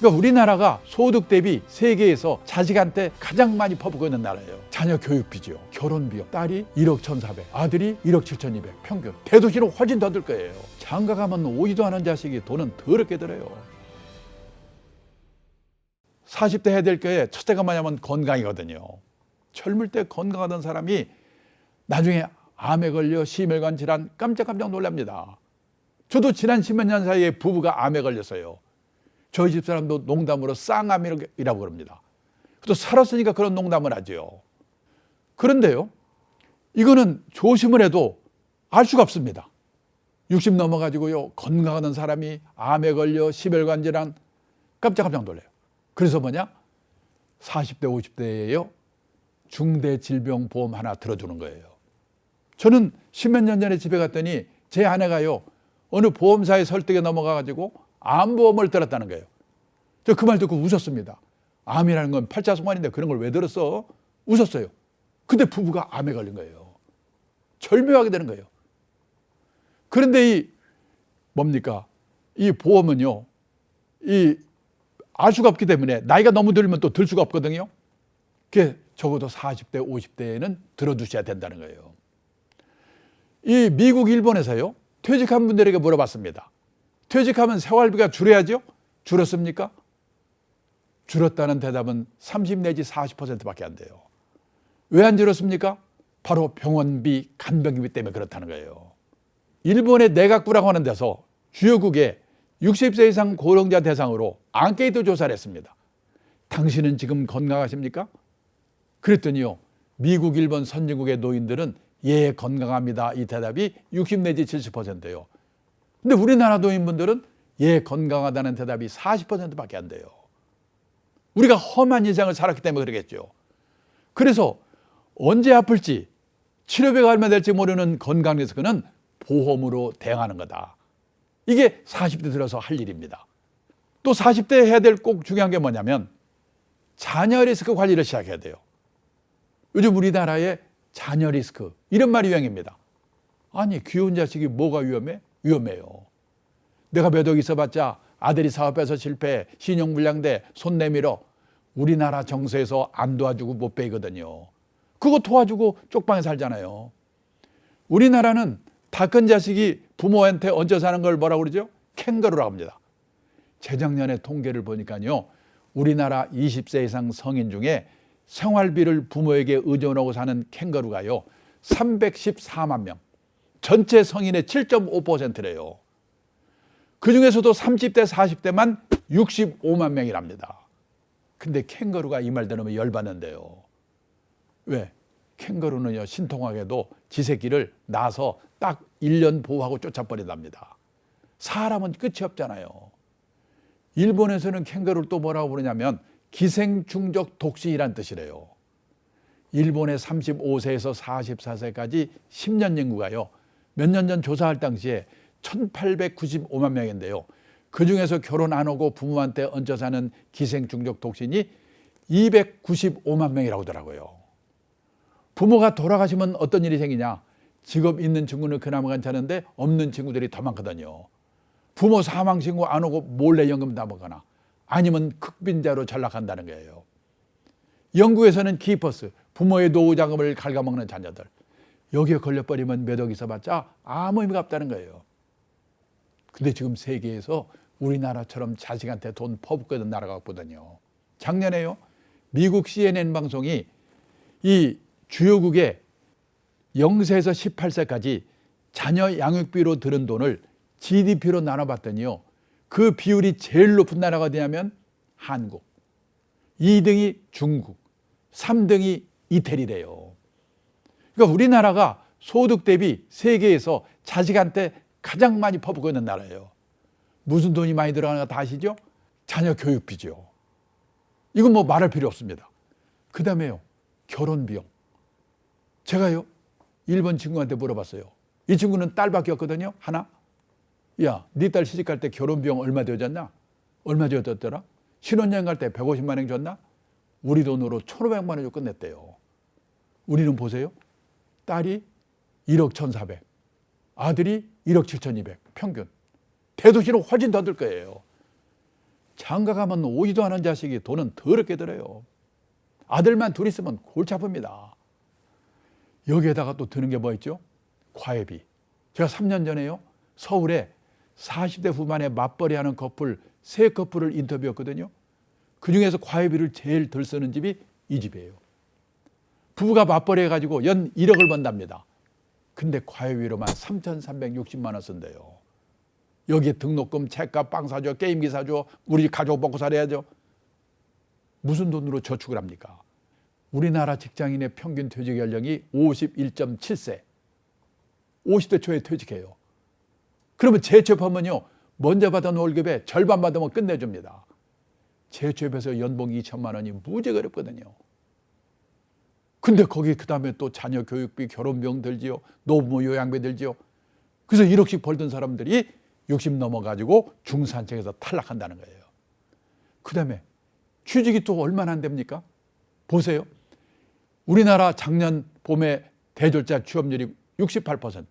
그러니까 우리나라가 소득 대비 세계에서 자식한테 가장 많이 퍼붓고 있는 나라예요. 자녀 교육비죠. 결혼비용. 딸이 1억 1,400, 아들이 1억 7,200 평균. 대도시는 훨씬 더 들 거예요. 장가 가면 오지도 않은 자식이 돈은 더럽게 들어요. 40대 해야 될 거에 첫째가 뭐냐면 건강이거든요. 젊을 때 건강하던 사람이 나중에 암에 걸려 심혈관 질환 깜짝깜짝 놀랍니다. 저도 지난 10몇 년 사이에 부부가 암에 걸렸어요. 저희 집사람도 농담으로 쌍암이라고 그럽니다. 또 살았으니까 그런 농담을 하죠. 그런데요, 이거는 조심을 해도 알 수가 없습니다. 60 넘어가지고요, 건강하던 사람이 암에 걸려 심혈관 질환 깜짝깜짝 놀라요. 그래서 뭐냐? 40대, 50대에요, 중대질병보험 하나 들어주는 거예요. 저는 10몇 년 전에 집에 갔더니 제 아내가요, 어느 보험사의 설득에 넘어가가지고 암보험을 들었다는 거예요. 저 그 말 듣고 웃었습니다. 암이라는 건 팔자성환인데 그런 걸 왜 들었어? 웃었어요. 근데 부부가 암에 걸린 거예요. 절묘하게 되는 거예요. 그런데 이 보험은요, 알 수가 없기 때문에 나이가 너무 들면 또 들 수가 없거든요. 그게 적어도 40대, 50대에는 들어두셔야 된다는 거예요. 이 미국, 일본에서요, 퇴직한 분들에게 물어봤습니다. 퇴직하면 생활비가 줄어야죠? 줄었습니까? 줄었다는 대답은 30 내지 40%밖에 안 돼요. 왜 안 줄었습니까? 바로 병원비, 간병비 때문에 그렇다는 거예요. 일본의 내각부라고 하는 데서 주요국에 60세 이상 고령자 대상으로 앙케이트 조사를 했습니다. 당신은 지금 건강하십니까? 그랬더니요, 미국, 일본 선진국의 노인들은 예, 건강합니다. 이 대답이 60 내지 70%예요. 근데 우리나라 노인분들은 예, 건강하다는 대답이 40%밖에 안 돼요. 우리가 험한 인생을 살았기 때문에 그러겠죠. 그래서 언제 아플지, 치료비가 얼마 될지 모르는 건강 리스크는 보험으로 대응하는 거다. 이게 40대 들어서 할 일입니다. 또 40대에 해야 될 꼭 중요한 게 뭐냐면 자녀 리스크 관리를 시작해야 돼요. 요즘 우리나라의 자녀 리스크, 이런 말이 유행입니다. 아니, 귀여운 자식이 뭐가 위험해? 위험해요. 내가 몇 억 있어봤자 아들이 사업해서 실패, 신용불량돼, 손 내밀어. 우리나라 정서에서 안 도와주고 못 빼거든요. 그거 도와주고 쪽방에 살잖아요. 우리나라는 다 큰 자식이 부모한테 얹혀 사는 걸 뭐라고 그러죠? 캥거루라고 합니다. 재작년에 통계를 보니까요, 우리나라 20세 이상 성인 중에 생활비를 부모에게 의존하고 사는 캥거루가요, 314만 명. 전체 성인의 7.5%래요. 그 중에서도 30대, 40대만 65만 명이랍니다. 근데 캥거루가 이 말 들으면 열받는데요. 왜? 캥거루는요, 신통하게도 지 새끼를 낳아서 딱 1년 보호하고 쫓아버린답니다. 사람은 끝이 없잖아요. 일본에서는 캥거루를 또 뭐라고 부르냐면 기생충적 독신이란 뜻이래요. 일본의 35세에서 44세까지 10년 인구가요, 몇 년 전 조사할 당시에 1895만 명인데요. 그중에서 결혼 안 하고 부모한테 얹혀 사는 기생충적 독신이 295만 명이라고 하더라고요. 부모가 돌아가시면 어떤 일이 생기냐? 직업 있는 친구는 그나마 괜찮은데 없는 친구들이 더 많거든요. 부모 사망 신고 안 하고 몰래 연금 담거나 아니면 극빈자로 전락한다는 거예요. 영국에서는 키퍼스, 부모의 노후 자금을 갉아먹는 자녀들, 여기에 걸려버리면 몇 억 있어봤자 아무 의미가 없다는 거예요. 근데 지금 세계에서 우리나라처럼 자식한테 돈 퍼붓고 있는 나라가 없거든요. 작년에요, 미국 CNN 방송이 이 주요국에 0세에서 18세까지 자녀 양육비로 들은 돈을 GDP로 나눠봤더니요, 그 비율이 제일 높은 나라가 어디냐면 한국, 2등이 중국, 3등이 이태리래요. 그러니까 우리나라가 소득 대비 세계에서 자식한테 가장 많이 퍼붓고 있는 나라예요. 무슨 돈이 많이 들어가는가 다 아시죠? 자녀 교육비죠. 이건 뭐 말할 필요 없습니다. 그 다음에요, 결혼 비용. 제가요, 일본 친구한테 물어봤어요. 이 친구는 딸밖에 없거든요, 하나. 야, 네 딸 시집갈 때 결혼 비용 얼마 들었냐? 얼마 들었더라? 신혼여행 갈 때 150만 원 줬나? 우리 돈으로 1,500만 원 주고 끝냈대요. 우리는 보세요. 딸이 1억 1,400, 아들이 1억 7,200 평균. 대도시는 훨씬 더 들 거예요. 장가 가면 오지도 않은 자식이 돈은 더럽게 들어요. 아들만 둘 있으면 골치 아픕니다. 여기에다가 또 드는 게 뭐 있죠? 과외비. 제가 3년 전에요, 서울에 40대 후반에 맞벌이하는 커플 3커플을 인터뷰했거든요. 그중에서 과외비를 제일 덜 쓰는 집이 이 집이에요. 부부가 맞벌이 해가지고 연 1억을 번답니다. 근데 과외비로만 3,360만 원 쓴대요. 여기에 등록금, 책값, 빵 사줘, 게임기 사줘, 우리 집 가족 먹고 살아야죠. 무슨 돈으로 저축을 합니까? 우리나라 직장인의 평균 퇴직 연령이 51.7세. 50대 초에 퇴직해요. 그러면 재취업하면요, 먼저 받은 월급의 절반 받으면 끝내줍니다. 재취업해서 연봉 2천만 원이 무지가 어렵거든요. 근데 거기 그 다음에 또 자녀 교육비, 결혼비용 들지요, 노부모 요양비 들지요. 그래서 1억씩 벌던 사람들이 60 넘어가지고 중산층에서 탈락한다는 거예요. 그 다음에 취직이 또 얼마나 안 됩니까? 보세요. 우리나라 작년 봄에 대졸자 취업률이 68%.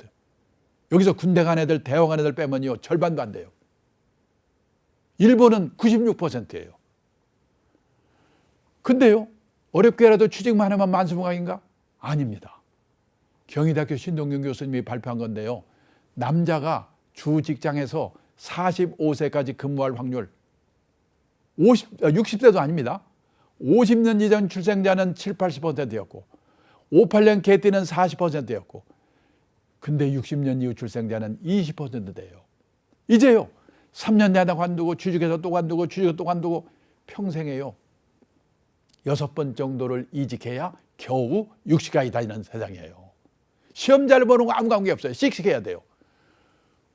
여기서 군대 간 애들, 대학 간 애들 빼면요, 절반도 안 돼요. 일본은 96%예요. 근데요, 어렵게라도 취직만 하면 만수무강인가? 아닙니다. 경희대학교 신동균 교수님이 발표한 건데요, 남자가 주 직장에서 45세까지 근무할 확률 60세도 아닙니다. 50년 이전 출생자는 7, 80%였고 58년 개띠는 40%였고 근데 60년 이후 출생자는 20% 돼요. 이제요, 3년 내다 관두고 취직해서 또 관두고 취직해서 또 관두고 평생에요, 6번 정도를 이직해야 겨우 60까지 다니는 세상이에요. 시험 잘 보는 거 아무 관계 없어요. 씩씩해야 돼요.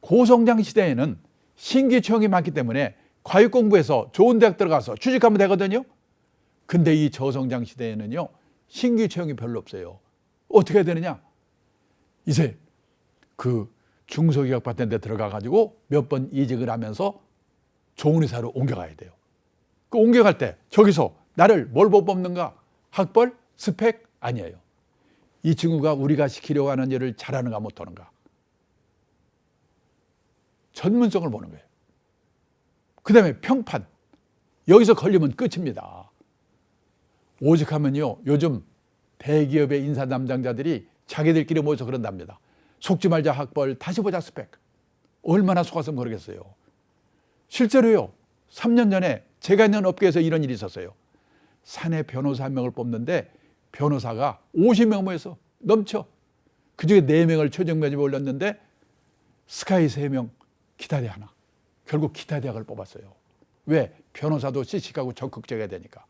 고성장 시대에는 신규 채용이 많기 때문에 과육 공부해서 좋은 대학 들어가서 취직하면 되거든요. 근데 이 저성장 시대에는요, 신규 채용이 별로 없어요. 어떻게 해야 되느냐? 이제 그 중소기업 같은 데 들어가 가지고 몇 번 이직을 하면서 좋은 회사로 옮겨가야 돼요. 그 옮겨갈 때 저기서 나를 뭘 뽑는가? 학벌? 스펙? 아니에요. 이 친구가 우리가 시키려고 하는 일을 잘하는가 못하는가? 전문성을 보는 거예요. 그 다음에 평판. 여기서 걸리면 끝입니다. 오직하면요, 요즘 대기업의 인사 담당자들이 자기들끼리 모여서 그런답니다. 속지 말자 학벌, 다시 보자 스펙. 얼마나 속았으면 모르겠어요. 실제로요, 3년 전에 제가 있는 업계에서 이런 일이 있었어요. 사내 변호사 1명을 뽑는데 변호사가 50명 모여서 넘쳐. 그중에 4명을 최종 면접에 올렸는데 스카이 3명, 기타 대학 하나. 결국 기타 대학을 뽑았어요. 왜? 변호사도 씩씩하고 적극적이어야 되니까.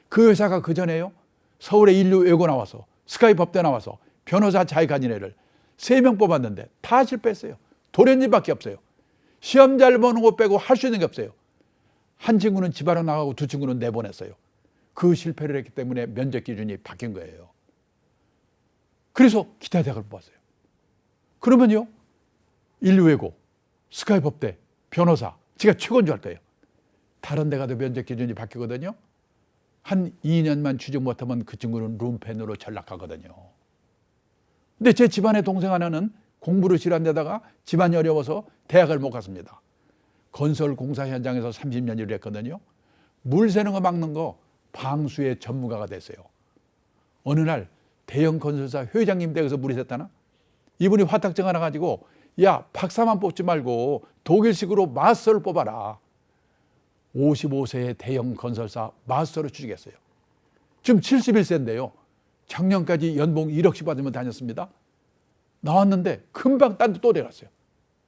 그 회사가 그전에요, 서울에 인류 외고 나와서 스카이 법대 나와서 변호사 자격 가진 애를 3명 뽑았는데 다 실패했어요. 도련님밖에 없어요. 시험 잘 보는 거 빼고 할 수 있는 게 없어요. 한 친구는 지방으로 나가고 2 친구는 내보냈어요. 그 실패를 했기 때문에 면접 기준이 바뀐 거예요. 그래서 기타 대학을 뽑았어요. 그러면요, 인류외고, 스카이 법대, 변호사, 제가 최고인 줄 알 거예요. 다른 데 가도 면접 기준이 바뀌거든요. 한 2년만 취직 못하면 그 친구는 룸펜으로 전락하거든요. 근데 제 집안의 동생 하나는 공부를 싫어한 데다가 집안이 어려워서 대학을 못 갔습니다. 건설 공사 현장에서 30년 일을 했거든요. 물 새는 거 막는 거 방수의 전문가가 됐어요. 어느 날 대형 건설사 회장님 댁에서 물이 샜다나? 이분이 화탁증 하나 가지고, 야, 박사만 뽑지 말고 독일식으로 마스터를 뽑아라. 55세의 대형 건설사 마스터로 취직했어요. 지금 71세인데요. 작년까지 연봉 1억씩 받으면 다녔습니다. 나왔는데 금방 딴 데 또 내갔어요.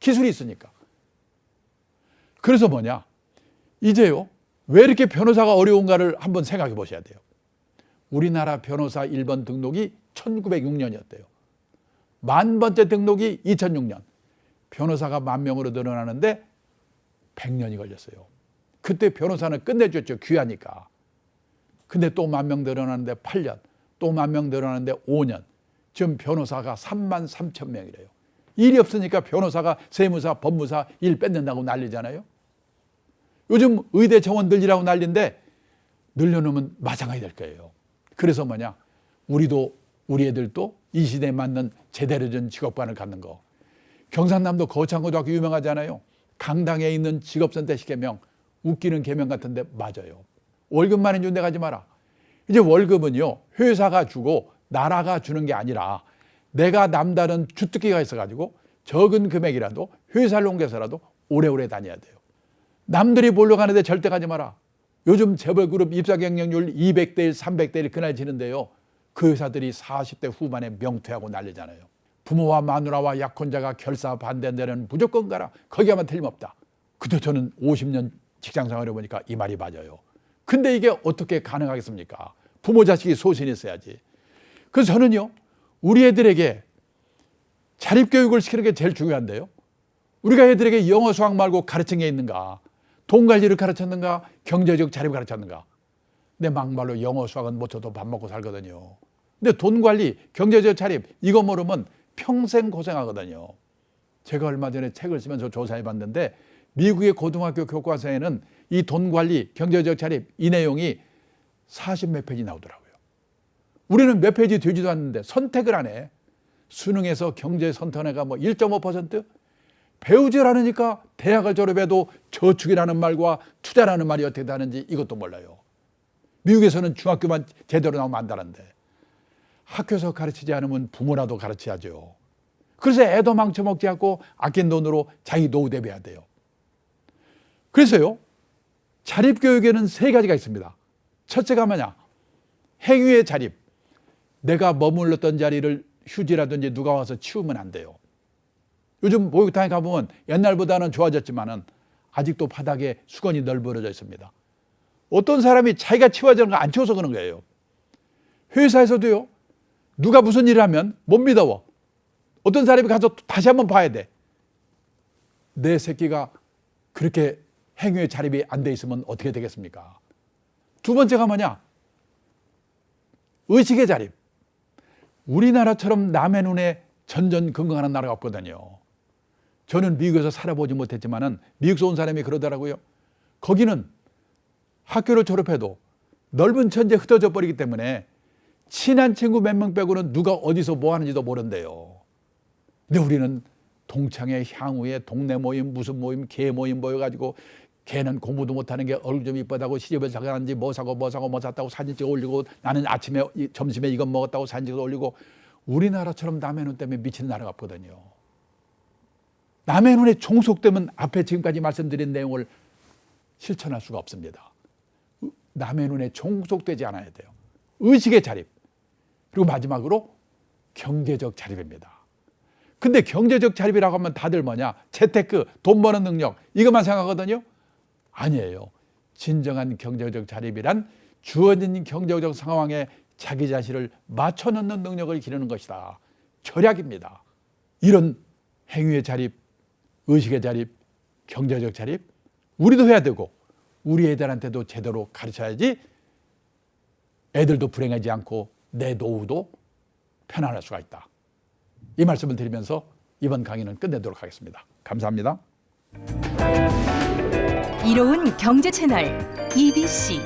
기술이 있으니까. 그래서 뭐냐? 이제요, 왜 이렇게 변호사가 어려운가를 한번 생각해 보셔야 돼요. 우리나라 변호사 1번 등록이 1906년이었대요. 1000번째 등록이 2006년. 변호사가 10,000명으로 늘어나는데 100년이 걸렸어요. 그때 변호사는 끝내줬죠. 귀하니까. 근데 또 10,000명 늘어나는데 8년. 또 10,000명 늘어나는데 5년. 지금 변호사가 33,000명이래요. 일이 없으니까 변호사가 세무사, 법무사 일 뺏는다고 난리잖아요. 요즘 의대 정원 늘리라고 난리인데 늘려놓으면 마장하게 될 거예요. 그래서 뭐냐? 우리도, 우리 애들도 이 시대에 맞는 제대로 된 직업관을 갖는 거. 경상남도 거창고등학교 유명하잖아요. 강당에 있는 직업선택 시계명 웃기는 계명 같은데 맞아요. 월급만 준대 가지 마라. 이제 월급은요, 회사가 주고 나라가 주는 게 아니라 내가 남다른 주특기가 있어가지고 적은 금액이라도 회사를 옮겨서라도 오래오래 다녀야 돼요. 남들이 보러 가는데 절대 가지 마라. 요즘 재벌그룹 입사 경쟁률 200대 1, 300대 1 그날 지는데요. 그 회사들이 40대 후반에 명퇴하고 난리잖아요. 부모와 마누라와 약혼자가 결사 반대한 데는 무조건 가라. 거기야만 틀림없다. 그때 저는 50년 직장 생활을 해보니까 이 말이 맞아요. 근데 이게 어떻게 가능하겠습니까? 부모 자식이 소신이 있어야지. 그래서 저는요, 우리 애들에게 자립교육을 시키는 게 제일 중요한데요. 우리가 애들에게 영어 수학 말고 가르친 게 있는가? 돈 관리를 가르쳤는가? 경제적 자립을 가르쳤는가? 근데 막말로 영어 수학은 못 쳐도 밥 먹고 살거든요. 근데 돈 관리, 경제적 자립 이거 모르면 평생 고생하거든요. 제가 얼마 전에 책을 쓰면서 조사해 봤는데 미국의 고등학교 교과서에는 이 돈 관리, 경제적 자립 이 내용이 40몇 페이지 나오더라고요. 우리는 몇 페이지 되지도 않는데 선택을 안 해. 수능에서 경제 선택해가 뭐 1.5%? 배우질 않으니까 대학을 졸업해도 저축이라는 말과 투자라는 말이 어떻게 다른지 이것도 몰라요. 미국에서는 중학교만 제대로 나오면 안다는데 학교에서 가르치지 않으면 부모라도 가르쳐야죠. 그래서 애도 망쳐먹지 않고 아낀 돈으로 자기 노후 대비해야 돼요. 그래서요, 자립교육에는 3가지가 있습니다. 첫째가 뭐냐? 행위의 자립. 내가 머물렀던 자리를 휴지라든지 누가 와서 치우면 안 돼요. 요즘 목욕탕에 가보면 옛날보다는 좋아졌지만은 아직도 바닥에 수건이 널브러져 있습니다. 어떤 사람이 자기가 치워지는 거 안 치워서 그런 거예요. 회사에서도요, 누가 무슨 일을 하면 못 믿어. 어떤 사람이 가서 다시 한번 봐야 돼. 내 새끼가 그렇게 행위의 자립이 안 돼 있으면 어떻게 되겠습니까? 두 번째가 뭐냐? 의식의 자립. 우리나라처럼 남의 눈에 전전긍긍하는 나라가 없거든요. 저는 미국에서 살아보지 못했지만은 미국에서 온 사람이 그러더라고요. 거기는 학교를 졸업해도 넓은 천지에 흩어져 버리기 때문에 친한 친구 몇 명 빼고는 누가 어디서 뭐 하는지도 모른대요. 근데 우리는 동창회, 향후에 동네 모임, 무슨 모임, 개 모임 모여가지고 걔는 공부도 못하는 게 얼굴 좀 이쁘다고 시집을 잘 가는지 뭐 사고 뭐 샀다고 사진 찍어 올리고 나는 아침에 점심에 이건 먹었다고 사진 찍어 올리고 우리나라처럼 남의 눈 때문에 미치는 나라가 없거든요. 남의 눈에 종속되면 앞에 지금까지 말씀드린 내용을 실천할 수가 없습니다. 남의 눈에 종속되지 않아야 돼요. 의식의 자립. 그리고 마지막으로 경제적 자립입니다. 근데 경제적 자립이라고 하면 다들 뭐냐? 재테크, 돈 버는 능력 이것만 생각하거든요. 아니에요. 진정한 경제적 자립이란 주어진 경제적 상황에 자기 자신을 맞춰놓는 능력을 기르는 것이다. 절약입니다. 이런 행위의 자립, 의식의 자립, 경제적 자립 우리도 해야 되고 우리 애들한테도 제대로 가르쳐야지 애들도 불행하지 않고 내 노후도 편안할 수가 있다. 이 말씀을 드리면서 이번 강의는 끝내도록 하겠습니다. 감사합니다. 이로운 경제 채널 EBC